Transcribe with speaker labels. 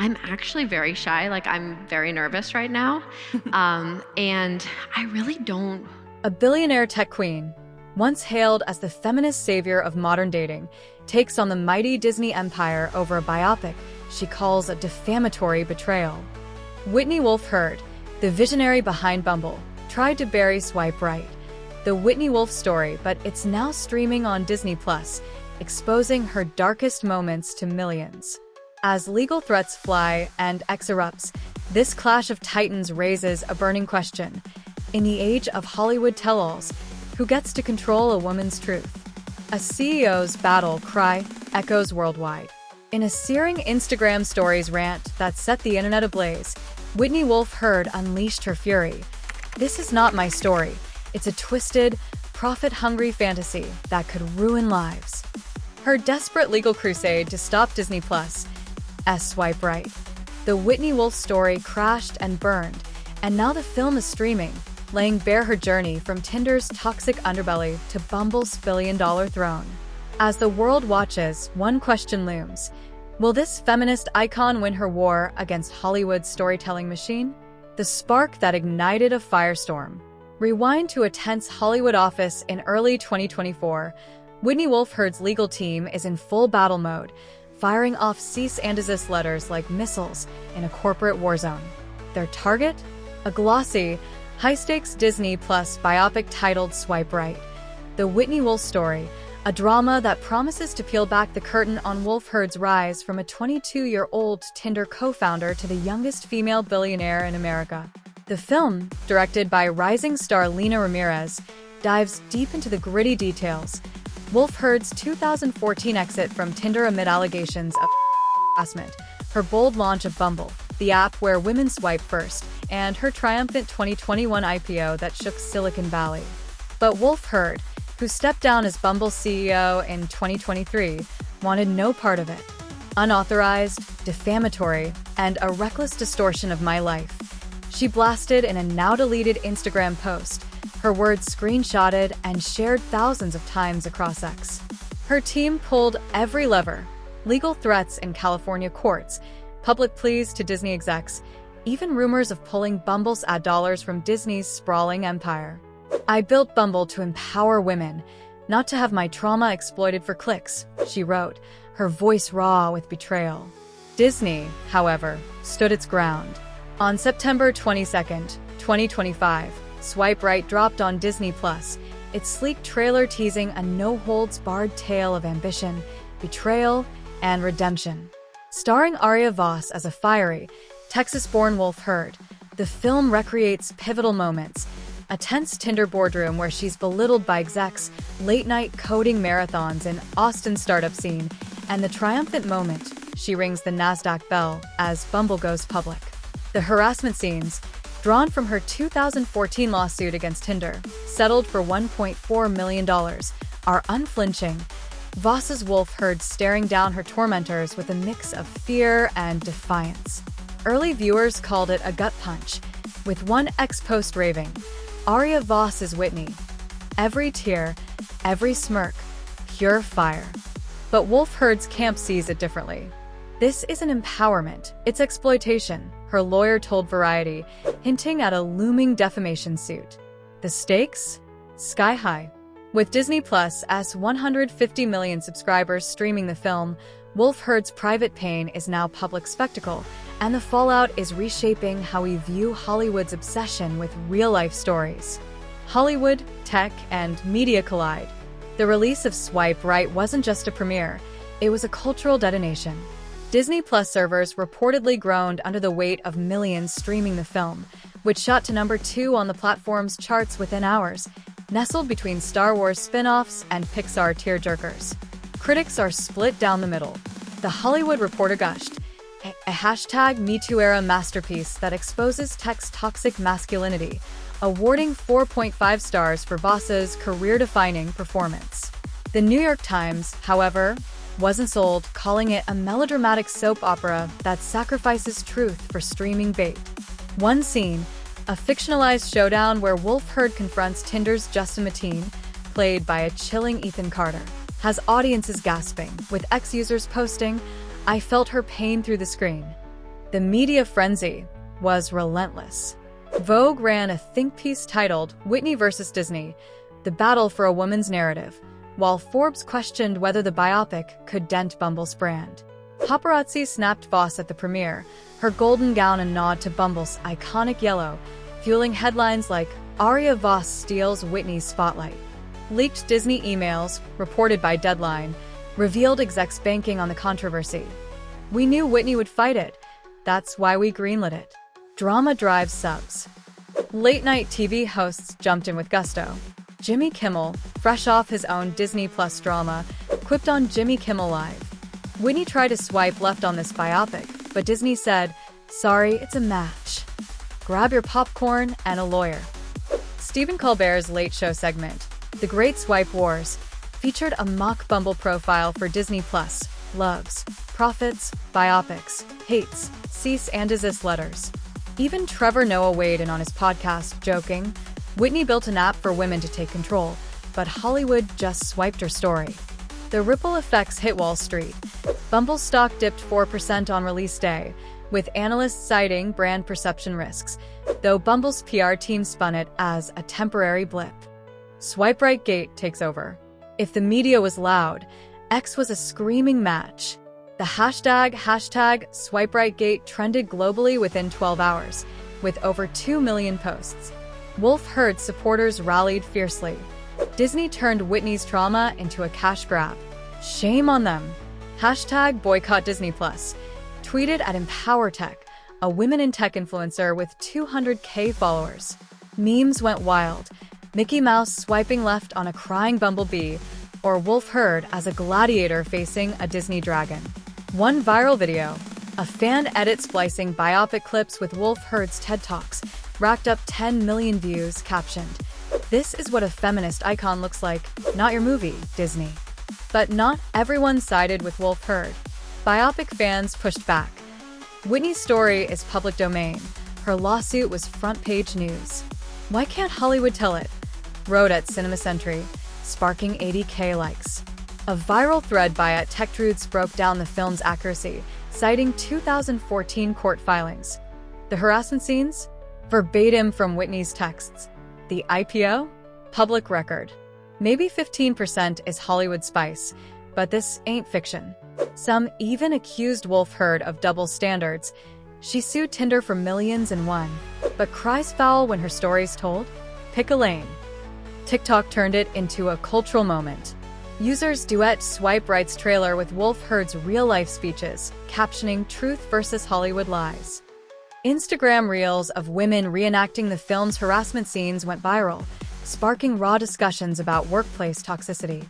Speaker 1: I'm actually very shy. Like, I'm very nervous right now. And I really don't.
Speaker 2: A billionaire tech queen, once hailed as the feminist savior of modern dating, takes on the mighty Disney empire over a biopic she calls a defamatory betrayal. Whitney Wolfe Herd, the visionary behind Bumble, tried to bury Swipe Right, the Whitney Wolfe story, but it's now streaming on Disney+, exposing her darkest moments to millions. As legal threats fly and X erupts, this clash of titans raises a burning question. In the age of Hollywood tell-alls, who gets to control a woman's truth? A CEO's battle cry echoes worldwide. In a searing Instagram stories rant that set the internet ablaze, Whitney Wolfe Herd unleashed her fury. "This is not my story. It's a twisted, profit-hungry fantasy that could ruin lives." Her desperate legal crusade to stop Disney Plus' Swipe Right. The Whitney Wolfe story crashed and burned, and now the film is streaming, laying bare her journey from Tinder's toxic underbelly to Bumble's billion-dollar throne. As the world watches, one question looms. Will this feminist icon win her war against Hollywood's storytelling machine? The spark that ignited a firestorm. Rewind to a tense Hollywood office in early 2024. Whitney Wolfe Herd's legal team is in full battle mode, firing off cease and desist letters like missiles in a corporate war zone. Their target? A glossy, high-stakes Disney Plus biopic titled Swipe Right. The Whitney Wolfe story, a drama that promises to peel back the curtain on Wolfe Herd's rise from a 22-year-old Tinder co-founder to the youngest female billionaire in America. The film, directed by rising star Lina Ramirez, dives deep into the gritty details. Wolfe Herd's 2014 exit from Tinder amid allegations of harassment, her bold launch of Bumble, the app where women swipe first, and her triumphant 2021 IPO that shook Silicon Valley. But Wolfe Herd, who stepped down as Bumble's CEO in 2023, wanted no part of it. Unauthorized, defamatory, and a reckless distortion of my life, she blasted in a now-deleted Instagram post, her words screenshotted and shared thousands of times across X. Her team pulled every lever: legal threats in California courts, public pleas to Disney execs, even rumors of pulling Bumble's ad dollars from Disney's sprawling empire. "I built Bumble to empower women, not to have my trauma exploited for clicks," she wrote, her voice raw with betrayal. Disney, however, stood its ground. On September 22, 2025, Swipe Right dropped on Disney+, its sleek trailer teasing a no-holds-barred tale of ambition, betrayal, and redemption. Starring Aria Voss as a fiery, Texas-born Wolfe Herd, the film recreates pivotal moments: a tense Tinder boardroom where she's belittled by execs, late-night coding marathons in Austin's startup scene, and the triumphant moment she rings the NASDAQ bell as Bumble goes public. The harassment scenes, drawn from her 2014 lawsuit against Tinder, settled for $1.4 million, are unflinching. Voss's Wolfe Herd staring down her tormentors with a mix of fear and defiance. Early viewers called it a gut punch, with one ex-post raving, "Aria Voss is Whitney. Every tear, every smirk, pure fire." But Wolfe Herd's camp sees it differently. "This isn't empowerment, it's exploitation," her lawyer told Variety, hinting at a looming defamation suit. The stakes? Sky high. With Disney Plus' 150 million subscribers streaming the film, Wolfe Herd's private pain is now public spectacle, and the fallout is reshaping how we view Hollywood's obsession with real-life stories. Hollywood, tech, and media collide. The release of Swipe Right wasn't just a premiere, it was a cultural detonation. Disney Plus servers reportedly groaned under the weight of millions streaming the film, which shot to number 2 on the platform's charts within hours, nestled between Star Wars spin-offs and Pixar tearjerkers. Critics are split down the middle. The Hollywood Reporter gushed, a hashtag #MeTooEra masterpiece that exposes tech's toxic masculinity, awarding 4.5 stars for Voss's career-defining performance. The New York Times, however, wasn't sold, calling it a melodramatic soap opera that sacrifices truth for streaming bait. One scene, a fictionalized showdown where Wolfe Herd confronts Tinder's Justin Mateen, played by a chilling Ethan Carter, has audiences gasping, with ex-users posting, "I felt her pain through the screen." The media frenzy was relentless. Vogue ran a think piece titled Whitney versus Disney, the battle for a woman's narrative, while Forbes questioned whether the biopic could dent Bumble's brand. Paparazzi snapped Voss at the premiere, her golden gown a nod to Bumble's iconic yellow, fueling headlines like Aria Voss steals Whitney's spotlight. Leaked Disney emails, reported by Deadline, revealed execs banking on the controversy. We knew Whitney would fight it. That's why we greenlit it. Drama drives subs. Late-night TV hosts jumped in with gusto. Jimmy Kimmel, fresh off his own Disney Plus drama, quipped on Jimmy Kimmel Live. Whitney tried to swipe left on this biopic, but Disney said, "Sorry, it's a match. Grab your popcorn and a lawyer." Stephen Colbert's Late Show segment, The Great Swipe Wars, featured a mock Bumble profile for Disney Plus, loves, profits, biopics, hates, cease and desist letters. Even Trevor Noah weighed in on his podcast, joking, Whitney built an app for women to take control, but Hollywood just swiped her story. The ripple effects hit Wall Street. Bumble stock dipped 4% on release day, with analysts citing brand perception risks, though Bumble's PR team spun it as a temporary blip. Swipe right gate takes over. If the media was loud, X was a screaming match. The hashtag #SwipeRightGate trended globally within 12 hours, with over 2 million posts. Wolfe Herd supporters rallied fiercely. Disney turned Whitney's trauma into a cash grab. Shame on them. #Boycott Disney Plus. Tweeted at EmpowerTech, a women in tech influencer with 200K followers. Memes went wild. Mickey Mouse swiping left on a crying bumblebee, or Wolfe Herd as a gladiator facing a Disney dragon. One viral video, a fan edit splicing biopic clips with Wolfe Herd's TED Talks, racked up 10 million views, captioned, "This is what a feminist icon looks like, not your movie, Disney." But not everyone sided with Wolfe Herd. Biopic fans pushed back. Whitney's story is public domain. Her lawsuit was front-page news. Why can't Hollywood tell it? Wrote at CinemaSentry, sparking 80K likes. A viral thread by @TechDruids broke down the film's accuracy, citing 2014 court filings. The harassment scenes? Verbatim from Whitney's texts. The IPO? Public record. Maybe 15% is Hollywood spice, but this ain't fiction. Some even accused Wolfe Herd of double standards. She sued Tinder for millions and won, but cries foul when her story's told? Pick a lane. TikTok turned it into a cultural moment. Users duet Swipe Right's trailer with Wolfe Herd's real-life speeches, captioning truth versus Hollywood lies. Instagram reels of women reenacting the film's harassment scenes went viral, sparking raw discussions about workplace toxicity.